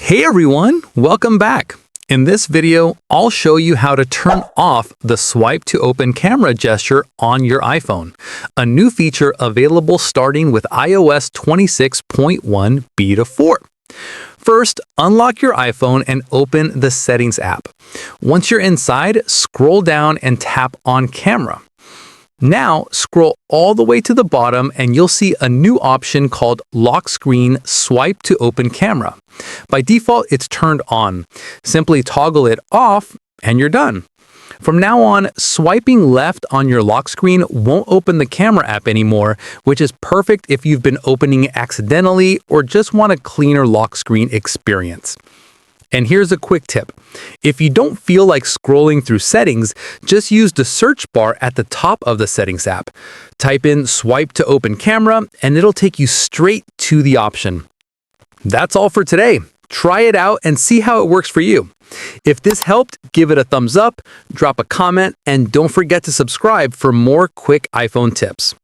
Hey everyone, welcome back. In this video, I'll show you how to turn off the swipe to open camera gesture on your iPhone, a new feature available starting with iOS 26.1 Beta 4. First, unlock your iPhone and open the Settings app. Once you're inside, scroll down and tap on Camera. Now, scroll all the way to the bottom and you'll see a new option called Lock Screen Swipe to Open Camera. By default, it's turned on. Simply toggle it off and you're done. From now on, swiping left on your lock screen won't open the camera app anymore, which is perfect if you've been opening it accidentally or just want a cleaner lock screen experience. And here's a quick tip. If you don't feel like scrolling through settings, just use the search bar at the top of the Settings app. Type in Swipe to Open Camera, and it'll take you straight to the option. That's all for today. Try it out and see how it works for you. If this helped, give it a thumbs up, drop a comment, and don't forget to subscribe for more quick iPhone tips.